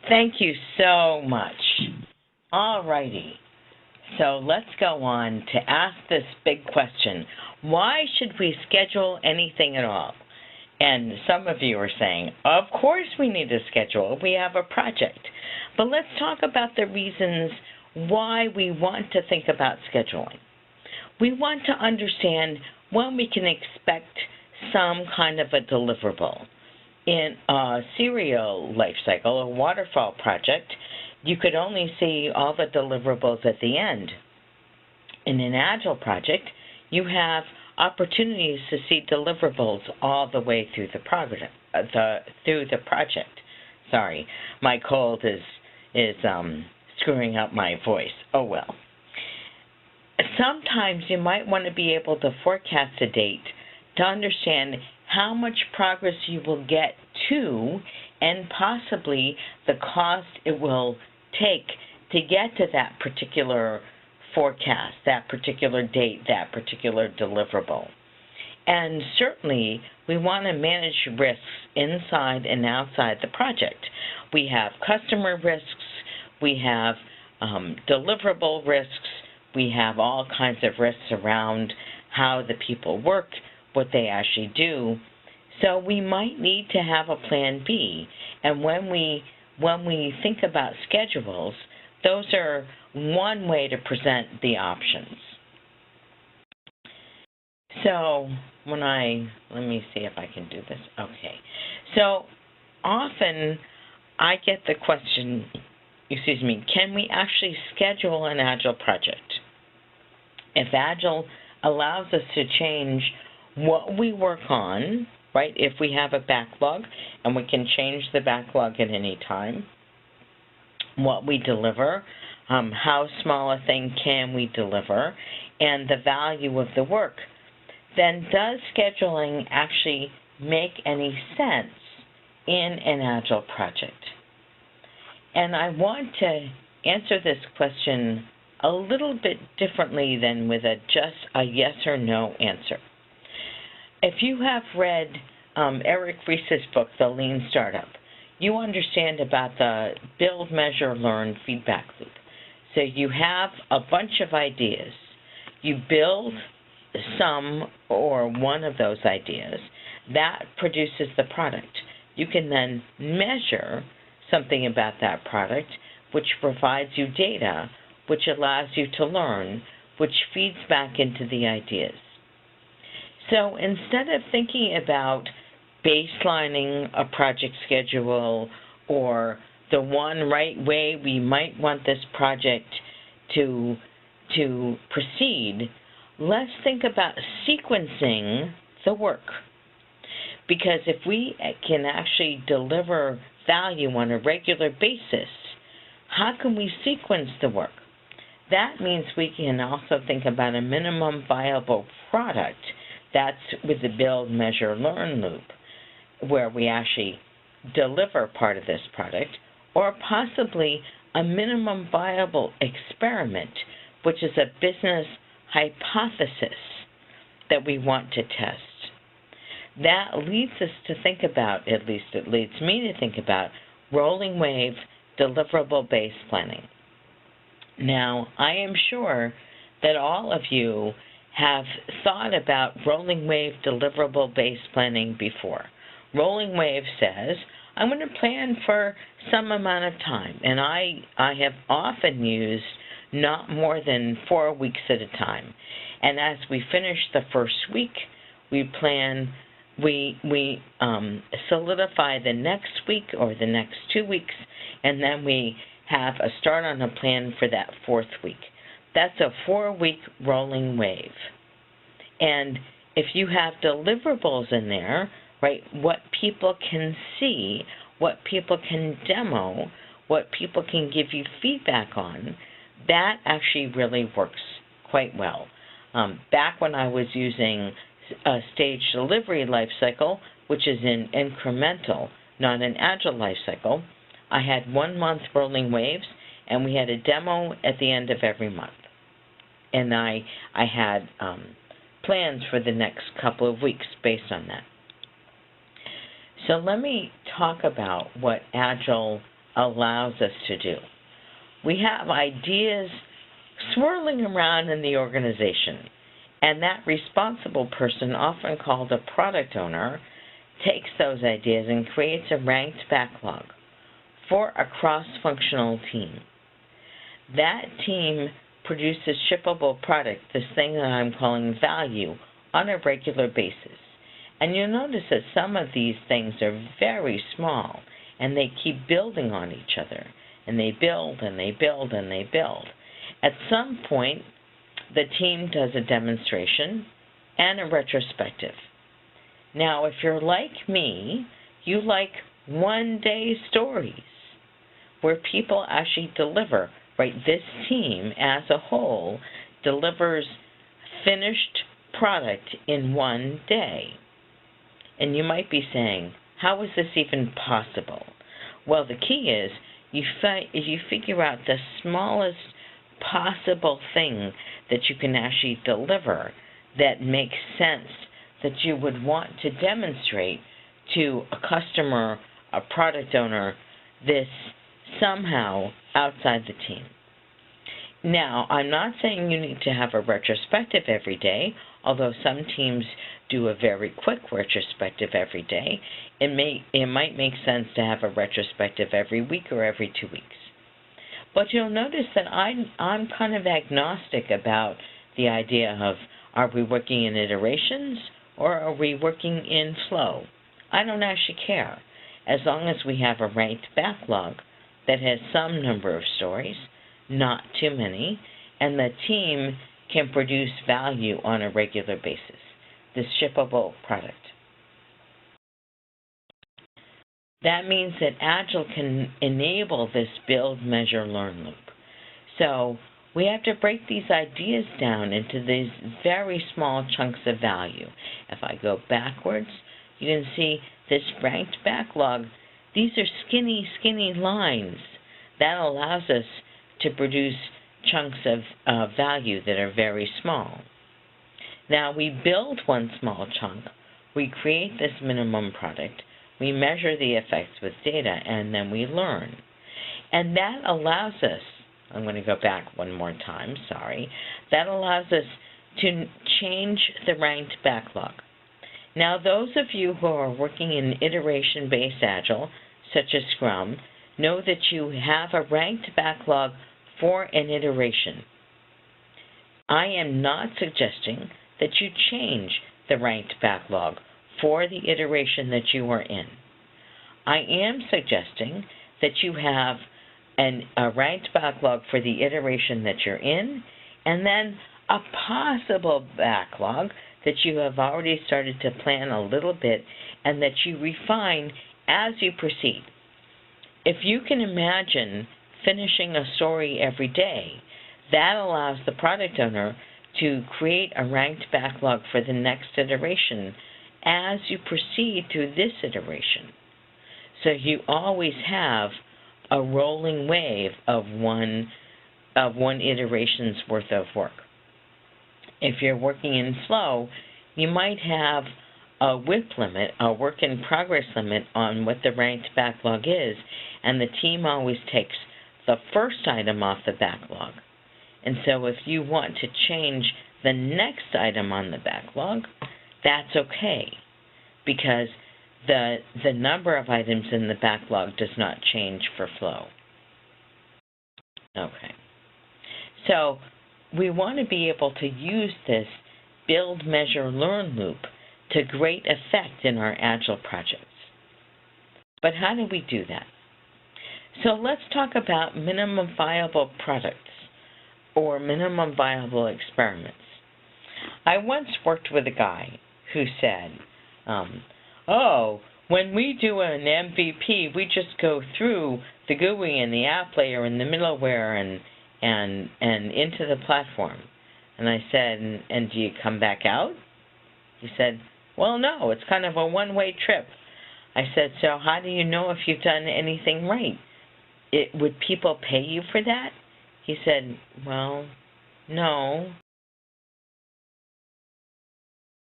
Thank you so much. All righty. So let's go on to ask this big question. Why should we schedule anything at all? And some of you are saying, of course we need to schedule. We have a project. But let's talk about the reasons why we want to think about scheduling. We want to understand when we can expect some kind of a deliverable. In a serial lifecycle, a waterfall project, you could only see all the deliverables at the end. In an Agile project, you have opportunities to see deliverables all the way through the project. Sorry, my cold is screwing up my voice. Oh well. Sometimes you might want to be able to forecast a date to understand how much progress you will get to and possibly the cost it will take to get to that particular forecast, that particular date, that particular deliverable. And certainly, we want to manage risks inside and outside the project. We have customer risks, we have deliverable risks, we have all kinds of risks around how the people work, what they actually do. So we might need to have a plan B. And when we think about schedules, those are one way to present the options. So let me see if I can do this. Okay. So often I get the question, can we actually schedule an Agile project? If Agile allows us to change what we work on, right, if we have a backlog and we can change the backlog at any time, what we deliver, how small a thing can we deliver, and the value of the work, then does scheduling actually make any sense in an Agile project? And I want to answer this question a little bit differently than with just a yes or no answer. If you have read Eric Ries's book, The Lean Startup, you understand about the build, measure, learn feedback loop. So you have a bunch of ideas. You build some or one of those ideas. That produces the product. You can then measure something about that product, which provides you data, which allows you to learn, which feeds back into the ideas. So instead of thinking about baselining a project schedule or the one right way we might want this project to proceed, let's think about sequencing the work. Because if we can actually deliver value on a regular basis, how can we sequence the work? That means we can also think about a minimum viable product. That's with the build, measure, learn loop, where we actually deliver part of this product, or possibly a minimum viable experiment, which is a business hypothesis that we want to test. That leads us to think about, at least it leads me to think about, rolling wave deliverable-based planning. Now, I am sure that all of you have thought about rolling wave deliverable-based planning before. Rolling wave says, I'm going to plan for some amount of time, and I have often used not more than 4 weeks at a time. And as we finish the first week, we solidify the next week or the next 2 weeks, and then we have a start on a plan for that fourth week. That's a 4-week rolling wave. And if you have deliverables in there, right, what people can see, what people can demo, what people can give you feedback on, that actually really works quite well. Back when I was using a stage delivery lifecycle, which is an incremental, not an Agile lifecycle, I had 1 month rolling waves, and we had a demo at the end of every month. And I had plans for the next couple of weeks based on that. So let me talk about what Agile allows us to do. We have ideas swirling around in the organization, and that responsible person, often called a product owner, takes those ideas and creates a ranked backlog for a cross-functional team. That team produces shippable product, this thing that I'm calling value, on a regular basis. And you'll notice that some of these things are very small, and they keep building on each other. And they build, and they build, and they build. At some point, the team does a demonstration and a retrospective. Now, if you're like me, you like one-day stories where people actually deliver, right? This team as a whole delivers finished product in one day. And you might be saying, how is this even possible? Well, the key is you figure out the smallest possible thing that you can actually deliver that makes sense, that you would want to demonstrate to a customer, a product owner, this somehow outside the team. Now, I'm not saying you need to have a retrospective every day, although some teams do a very quick retrospective every day. It might make sense to have a retrospective every week or every 2 weeks. But you'll notice that I'm kind of agnostic about the idea of, are we working in iterations or are we working in flow? I don't actually care, as long as we have a ranked backlog that has some number of stories, not too many, and the team can produce value on a regular basis, this shippable product. That means that Agile can enable this build, measure, learn loop. So we have to break these ideas down into these very small chunks of value. If I go backwards, you can see this ranked backlog. These are skinny, skinny lines. That allows us to produce chunks of value that are very small. Now we build one small chunk, we create this minimum product, we measure the effects with data, and then we learn. And that allows us, I'm going to go back one more time, sorry, that allows us to change the ranked backlog. Now those of you who are working in iteration-based Agile, such as Scrum, know that you have a ranked backlog for an iteration. I am not suggesting that you change the ranked backlog for the iteration that you are in. I am suggesting that you have a ranked backlog for the iteration that you're in, and then a possible backlog that you have already started to plan a little bit and that you refine as you proceed. If you can imagine finishing a story every day, that allows the product owner to create a ranked backlog for the next iteration as you proceed through this iteration. So you always have a rolling wave of one iteration's worth of work. If you're working in flow, you might have a WIP limit, a work in progress limit on what the ranked backlog is, and the team always takes the first item off the backlog. And so if you want to change the next item on the backlog, that's okay, because the number of items in the backlog does not change for flow. Okay. So we want to be able to use this build, measure, learn loop to great effect in our Agile projects. But how do we do that? So let's talk about minimum viable products or minimum viable experiments. I once worked with a guy who said, when we do an MVP, we just go through the GUI and the app layer and the middleware and into the platform. And I said, and do you come back out? He said, well, no, it's kind of a one-way trip. I said, so how do you know if you've done anything right? Would people pay you for that? He said, well, no.